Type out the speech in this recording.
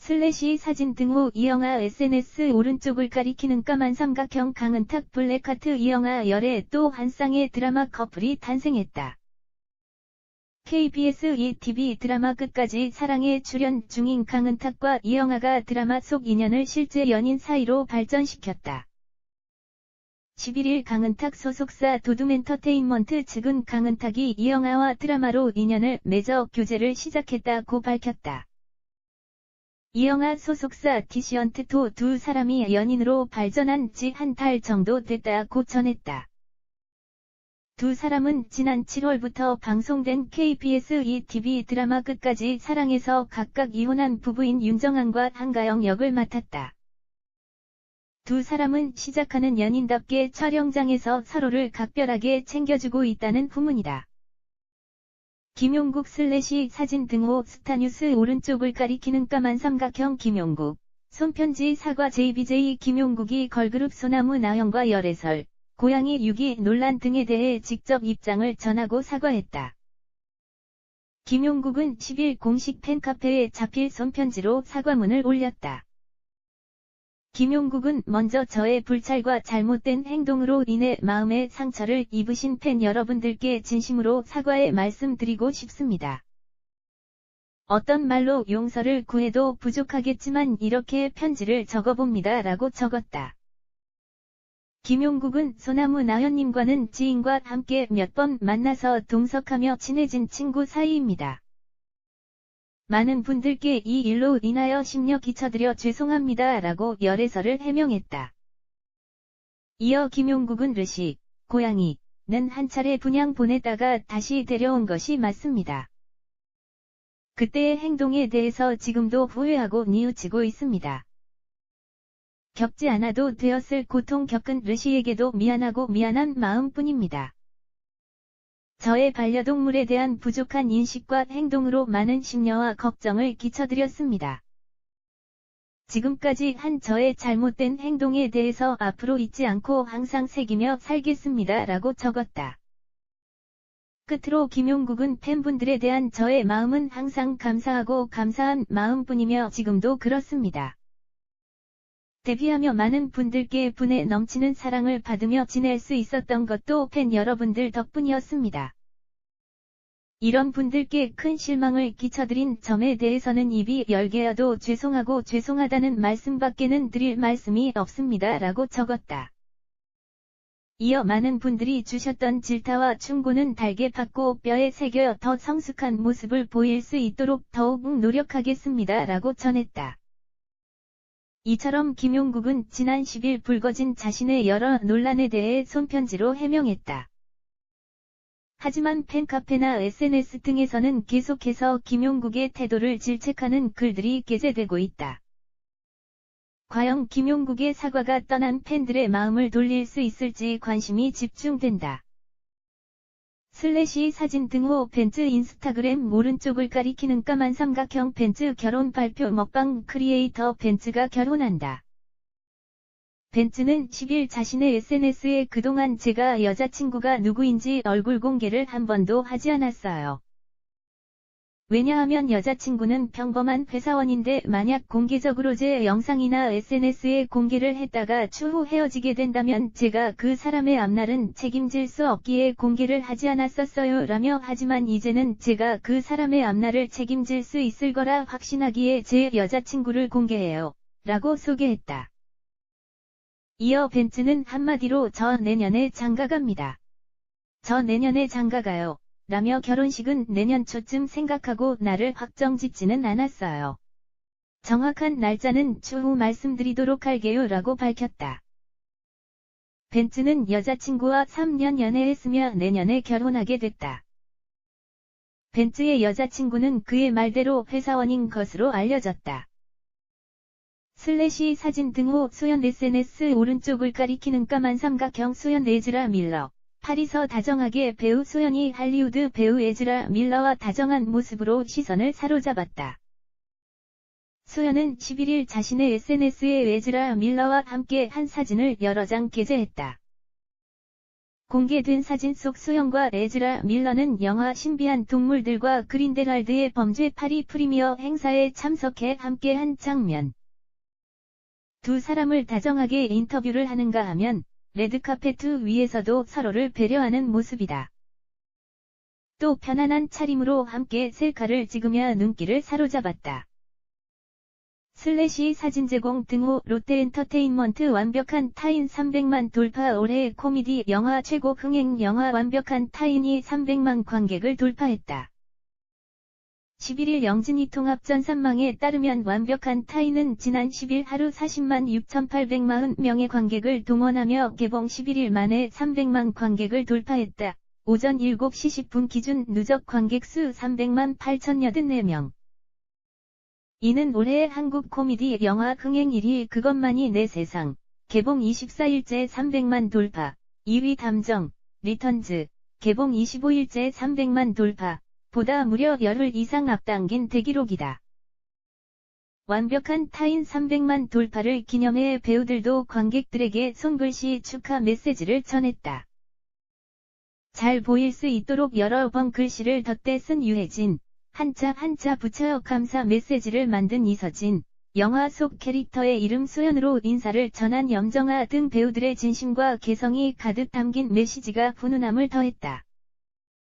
슬래시 사진 등호 이영하 SNS 오른쪽을 가리키는 까만 삼각형 강은탁 블랙하트 이영하 열애 또 한 쌍의 드라마 커플이 탄생했다. KBS ETV 드라마 끝까지 사랑에 출연 중인 강은탁과 이영하가 드라마 속 인연을 실제 연인 사이로 발전시켰다. 11일 강은탁 소속사 도둠엔터테인먼트 측은 강은탁이 이영하와 드라마로 인연을 맺어 교제를 시작했다고 밝혔다. 이영하 소속사 디시언트도 두 사람이 연인으로 발전한 지 한 달 정도 됐다고 전했다. 두 사람은 지난 7월부터 방송된 KBS ETV 드라마 끝까지 사랑에서 각각 이혼한 부부인 윤정한과 한가영 역을 맡았다. 두 사람은 시작하는 연인답게 촬영장에서 서로를 각별하게 챙겨주고 있다는 후문이다. 김용국 슬래시 사진 등호 스타뉴스 오른쪽을 가리키는 까만 삼각형 김용국, 손편지 사과 JBJ 김용국이 걸그룹 소나무 나영과 열애설, 고양이 유기 논란 등에 대해 직접 입장을 전하고 사과했다. 김용국은 10일 공식 팬카페에 자필 손편지로 사과문을 올렸다. 김용국은 먼저 저의 불찰과 잘못된 행동으로 인해 마음의 상처를 입으신 팬 여러분들께 진심으로 사과의 말씀드리고 싶습니다. 어떤 말로 용서를 구해도 부족하겠지만 이렇게 편지를 적어봅니다 라고 적었다. 김용국은 소나무 나현님과는 지인과 함께 몇 번 만나서 동석하며 친해진 친구 사이입니다. 많은 분들께 이 일로 인하여 심려 끼쳐드려 죄송합니다 라고 열애설을 해명했다. 이어 김용국은 르시, 고양이는 한 차례 분양 보냈다가 다시 데려온 것이 맞습니다. 그때의 행동에 대해서 지금도 후회하고 뉘우치고 있습니다. 겪지 않아도 되었을 고통 겪은 르시에게도 미안하고 미안한 마음뿐입니다. 저의 반려동물에 대한 부족한 인식과 행동으로 많은 심려와 걱정을 끼쳐드렸습니다. 지금까지 한 저의 잘못된 행동에 대해서 앞으로 잊지 않고 항상 새기며 살겠습니다 라고 적었다. 끝으로 김용국은 팬분들에 대한 저의 마음은 항상 감사하고 감사한 마음뿐이며 지금도 그렇습니다. 데뷔하며 많은 분들께 분에 넘치는 사랑을 받으며 지낼 수 있었던 것도 팬 여러분들 덕분이었습니다. 이런 분들께 큰 실망을 끼쳐드린 점에 대해서는 입이 열개여도 죄송하고 죄송하다는 말씀밖에는 드릴 말씀이 없습니다 라고 적었다. 이어 많은 분들이 주셨던 질타와 충고는 달게 받고 뼈에 새겨 더 성숙한 모습을 보일 수 있도록 더욱 노력하겠습니다 라고 전했다. 이처럼 김용국은 지난 10일 불거진 자신의 여러 논란에 대해 손편지로 해명했다. 하지만 팬카페나 SNS 등에서는 계속해서 김용국의 태도를 질책하는 글들이 게재되고 있다. 과연 김용국의 사과가 떠난 팬들의 마음을 돌릴 수 있을지 관심이 집중된다. 슬래시 사진 등호 벤츠 인스타그램 오른쪽을 가리키는 까만 삼각형 벤츠 결혼 발표 먹방 크리에이터 벤츠가 결혼한다. 벤츠는 10일 자신의 SNS에 그동안 제가 여자친구가 누구인지 얼굴 공개를 한 번도 하지 않았어요. 왜냐하면 여자친구는 평범한 회사원인데 만약 공개적으로 제 영상이나 SNS에 공개를 했다가 추후 헤어지게 된다면 제가 그 사람의 앞날은 책임질 수 없기에 공개를 하지 않았었어요 라며 하지만 이제는 제가 그 사람의 앞날을 책임질 수 있을 거라 확신하기에 제 여자친구를 공개해요 라고 소개했다. 이어 벤츠는 한마디로 저 내년에 장가갑니다. 저 내년에 장가가요. 라며 결혼식은 내년 초쯤 생각하고 날을 확정짓지는 않았어요. 정확한 날짜는 추후 말씀드리도록 할게요 라고 밝혔다. 벤츠는 여자친구와 3년 연애했으며 내년에 결혼하게 됐다. 벤츠의 여자친구는 그의 말대로 회사원인 것으로 알려졌다. 슬래시 사진 등호 소연 SNS 오른쪽을 가리키는 까만 삼각형 소연 에즈라 밀러. 파리서 다정하게 배우 소연이 할리우드 배우 에즈라 밀러와 다정한 모습으로 시선을 사로잡았다. 소연은 11일 자신의 SNS에 에즈라 밀러와 함께 한 사진을 여러 장 게재했다. 공개된 사진 속 수영과 에즈라 밀러는 영화 신비한 동물들과 그린데랄드의 범죄 파리 프리미어 행사에 참석해 함께한 장면. 두 사람을 다정하게 인터뷰를 하는가 하면 레드카펫 위에서도 서로를 배려하는 모습이다. 또 편안한 차림으로 함께 셀카를 찍으며 눈길을 사로잡았다. 슬래시 사진 제공 등호 롯데엔터테인먼트 완벽한 타인 300만 돌파 올해의 코미디 영화 최고 흥행 영화 완벽한 타인이 300만 관객을 돌파했다. 11일 영진이 통합전산망에 따르면 완벽한 타인은 지난 10일 하루 40만 6,840명의 관객을 동원하며 개봉 11일 만에 300만 관객을 돌파했다. 오전 7시 10분 기준 누적 관객 수 300만 8,084명. 이는 올해의 한국 코미디 영화 흥행 1위 그것만이 내 세상. 개봉 24일째 300만 돌파. 2위 담정, 리턴즈. 개봉 25일째 300만 돌파. 보다 무려 열흘 이상 앞당긴 대기록이다. 완벽한 타인 300만 돌파를 기념해 배우들도 관객들에게 손글씨 축하 메시지를 전했다. 잘 보일 수 있도록 여러 번 글씨를 덧대 쓴 유해진, 한자 붙여 감사 메시지를 만든 이서진, 영화 속 캐릭터의 이름 수연으로 인사를 전한 염정아 등 배우들의 진심과 개성이 가득 담긴 메시지가 훈훈함을 더했다.